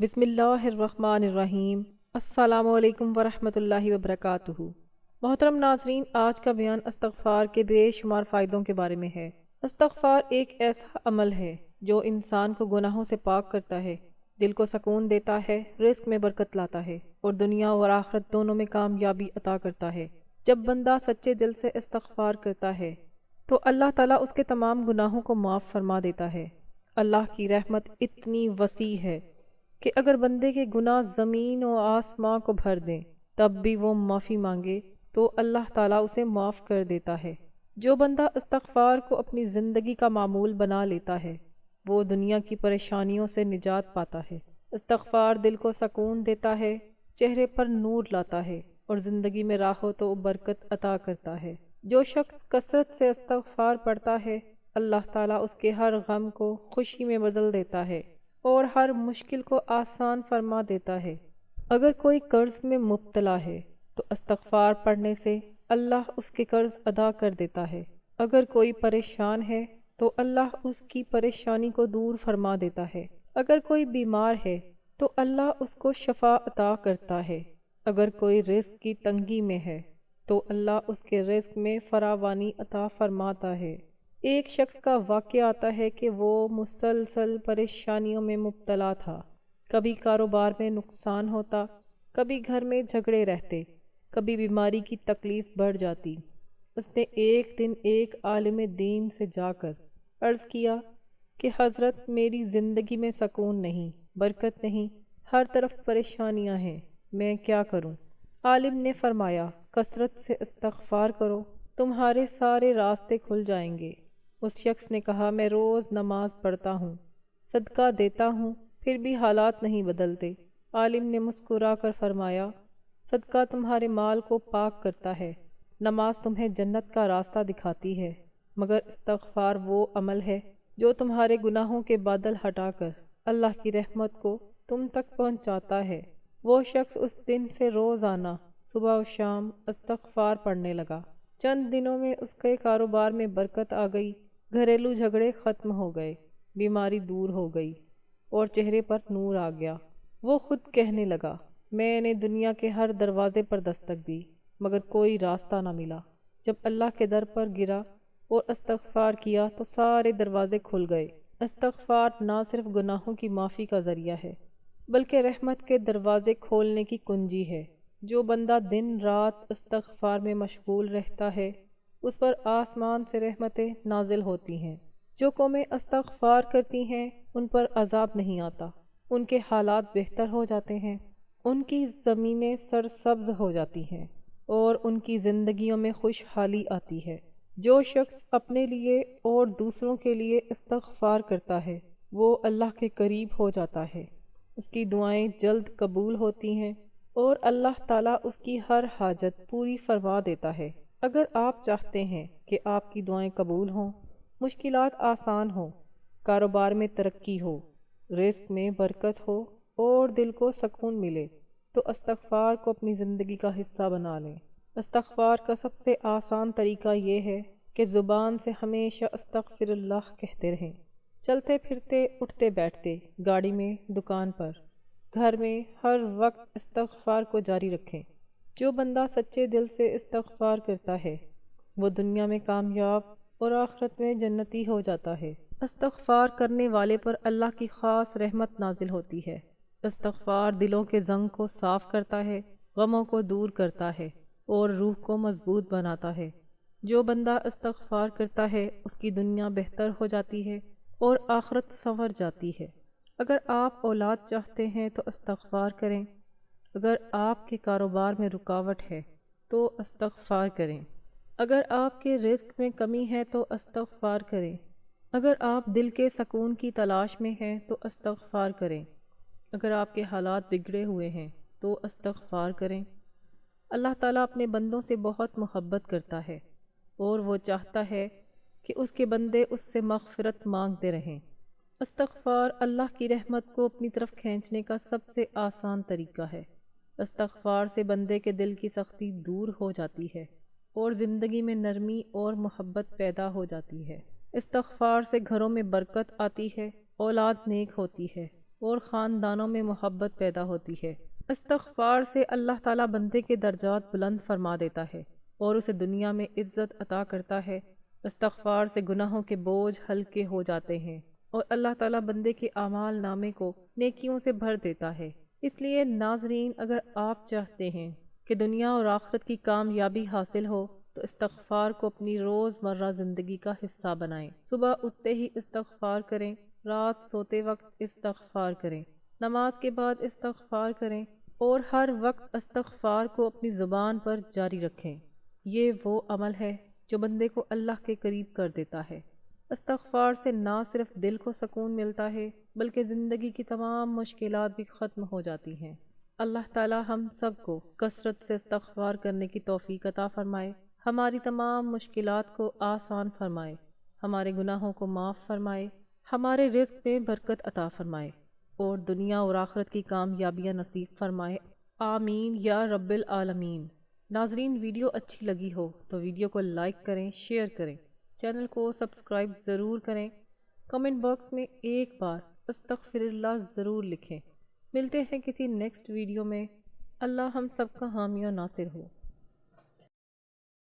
بسم اللہ الرحمن الرحیم۔ السلام علیکم ورحمۃ اللہ وبرکاتہ۔ محترم ناظرین، آج کا بیان استغفار کے بے شمار فائدوں کے بارے میں ہے۔ استغفار ایک ایسا عمل ہے جو انسان کو گناہوں سے پاک کرتا ہے، دل کو سکون دیتا ہے، رزق میں برکت لاتا ہے اور دنیا اور آخرت دونوں میں کامیابی عطا کرتا ہے۔ جب بندہ سچے دل سے استغفار کرتا ہے تو اللہ تعالیٰ اس کے تمام گناہوں کو معاف فرما دیتا ہے۔ اللہ کی رحمت اتنی وسیع ہے کہ اگر بندے کے گناہ زمین و آسمان کو بھر دیں تب بھی وہ معافی مانگے تو اللہ تعالیٰ اسے معاف کر دیتا ہے۔ جو بندہ استغفار کو اپنی زندگی کا معمول بنا لیتا ہے وہ دنیا کی پریشانیوں سے نجات پاتا ہے۔ استغفار دل کو سکون دیتا ہے، چہرے پر نور لاتا ہے اور زندگی میں راحت و برکت عطا کرتا ہے۔ جو شخص کثرت سے استغفار پڑھتا ہے اللہ تعالیٰ اس کے ہر غم کو خوشی میں بدل دیتا ہے اور ہر مشکل کو آسان فرما دیتا ہے۔ اگر کوئی قرض میں مبتلا ہے تو استغفار پڑھنے سے اللہ اس کے قرض ادا کر دیتا ہے۔ اگر کوئی پریشان ہے تو اللہ اس کی پریشانی کو دور فرما دیتا ہے۔ اگر کوئی بیمار ہے تو اللہ اس کو شفا عطا کرتا ہے۔ اگر کوئی رزق کی تنگی میں ہے تو اللہ اس کے رزق میں فراوانی عطا فرماتا ہے۔ ایک شخص کا واقعہ آتا ہے کہ وہ مسلسل پریشانیوں میں مبتلا تھا۔ کبھی کاروبار میں نقصان ہوتا، کبھی گھر میں جھگڑے رہتے، کبھی بیماری کی تکلیف بڑھ جاتی۔ اس نے ایک دن ایک عالم دین سے جا کر عرض کیا کہ حضرت، میری زندگی میں سکون نہیں، برکت نہیں، ہر طرف پریشانیاں ہیں، میں کیا کروں؟ عالم نے فرمایا، کثرت سے استغفار کرو، تمہارے سارے راستے کھل جائیں گے۔ اس شخص نے کہا، میں روز نماز پڑھتا ہوں، صدقہ دیتا ہوں، پھر بھی حالات نہیں بدلتے۔ عالم نے مسکرا کر فرمایا، صدقہ تمہارے مال کو پاک کرتا ہے، نماز تمہیں جنت کا راستہ دکھاتی ہے، مگر استغفار وہ عمل ہے جو تمہارے گناہوں کے بادل ہٹا کر اللہ کی رحمت کو تم تک پہنچاتا ہے۔ وہ شخص اس دن سے روزانہ صبح و شام استغفار پڑھنے لگا۔ چند دنوں میں اس کے کاروبار میں برکت آ گئی، گھریلو جھگڑے ختم ہو گئے، بیماری دور ہو گئی اور چہرے پر نور آ گیا۔ وہ خود کہنے لگا، میں نے دنیا کے ہر دروازے پر دستک دی مگر کوئی راستہ نہ ملا۔ جب اللہ کے در پر گرا اور استغفار کیا تو سارے دروازے کھل گئے۔ استغفار نہ صرف گناہوں کی معافی کا ذریعہ ہے بلکہ رحمت کے دروازے کھولنے کی کنجی ہے۔ جو بندہ دن رات استغفار میں مشغول رہتا ہے اس پر آسمان سے رحمتیں نازل ہوتی ہیں۔ جو قومیں استغفار کرتی ہیں ان پر عذاب نہیں آتا، ان کے حالات بہتر ہو جاتے ہیں، ان کی زمینیں سرسبز ہو جاتی ہیں اور ان کی زندگیوں میں خوشحالی آتی ہے۔ جو شخص اپنے لیے اور دوسروں کے لیے استغفار کرتا ہے وہ اللہ کے قریب ہو جاتا ہے، اس کی دعائیں جلد قبول ہوتی ہیں اور اللہ تعالیٰ اس کی ہر حاجت پوری فرما دیتا ہے۔ اگر آپ چاہتے ہیں کہ آپ کی دعائیں قبول ہوں، مشکلات آسان ہوں، کاروبار میں ترقی ہو، رزق میں برکت ہو اور دل کو سکون ملے تو استغفار کو اپنی زندگی کا حصہ بنا لیں۔ استغفار کا سب سے آسان طریقہ یہ ہے کہ زبان سے ہمیشہ استغفر اللہ کہتے رہیں، چلتے پھرتے، اٹھتے بیٹھتے، گاڑی میں، دکان پر، گھر میں، ہر وقت استغفار کو جاری رکھیں۔ جو بندہ سچے دل سے استغفار کرتا ہے وہ دنیا میں کامیاب اور آخرت میں جنتی ہو جاتا ہے۔ استغفار کرنے والے پر اللہ کی خاص رحمت نازل ہوتی ہے۔ استغفار دلوں کے زنگ کو صاف کرتا ہے، غموں کو دور کرتا ہے اور روح کو مضبوط بناتا ہے۔ جو بندہ استغفار کرتا ہے اس کی دنیا بہتر ہو جاتی ہے اور آخرت سنور جاتی ہے۔ اگر آپ اولاد چاہتے ہیں تو استغفار کریں، اگر آپ کے کاروبار میں رکاوٹ ہے تو استغفار کریں، اگر آپ کے رزق میں کمی ہے تو استغفار کریں، اگر آپ دل کے سکون کی تلاش میں ہیں تو استغفار کریں، اگر آپ کے حالات بگڑے ہوئے ہیں تو استغفار کریں۔ اللہ تعالیٰ اپنے بندوں سے بہت محبت کرتا ہے اور وہ چاہتا ہے کہ اس کے بندے اس سے مغفرت مانگتے رہیں۔ استغفار اللہ کی رحمت کو اپنی طرف کھینچنے کا سب سے آسان طریقہ ہے۔ استغفار سے بندے کے دل کی سختی دور ہو جاتی ہے اور زندگی میں نرمی اور محبت پیدا ہو جاتی ہے۔ استغفار سے گھروں میں برکت آتی ہے، اولاد نیک ہوتی ہے اور خاندانوں میں محبت پیدا ہوتی ہے۔ استغفار سے اللہ تعالیٰ بندے کے درجات بلند فرما دیتا ہے اور اسے دنیا میں عزت عطا کرتا ہے۔ استغفار سے گناہوں کے بوجھ ہلکے ہو جاتے ہیں اور اللہ تعالیٰ بندے کے اعمال نامے کو نیکیوں سے بھر دیتا ہے۔ اس لیے ناظرین، اگر آپ چاہتے ہیں کہ دنیا اور آخرت کی کامیابی حاصل ہو تو استغفار کو اپنی روزمرہ زندگی کا حصہ بنائیں۔ صبح اٹھتے ہی استغفار کریں، رات سوتے وقت استغفار کریں، نماز کے بعد استغفار کریں اور ہر وقت استغفار کو اپنی زبان پر جاری رکھیں۔ یہ وہ عمل ہے جو بندے کو اللہ کے قریب کر دیتا ہے۔ استغفار سے نہ صرف دل کو سکون ملتا ہے بلکہ زندگی کی تمام مشکلات بھی ختم ہو جاتی ہیں۔ اللہ تعالی ہم سب کو کثرت سے استغفار کرنے کی توفیق عطا فرمائے، ہماری تمام مشکلات کو آسان فرمائے، ہمارے گناہوں کو معاف فرمائے، ہمارے رزق میں برکت عطا فرمائے اور دنیا اور آخرت کی کامیابیاں نصیب فرمائے۔ آمین یا رب العالمین۔ ناظرین، ویڈیو اچھی لگی ہو تو ویڈیو کو لائک کریں، شیئر کریں، چینل کو سبسکرائب ضرور کریں، کمنٹ باکس میں ایک بار استغفر اللہ ضرور لکھیں۔ ملتے ہیں کسی نیکسٹ ویڈیو میں۔ اللہ ہم سب کا حامی و ناصر ہو۔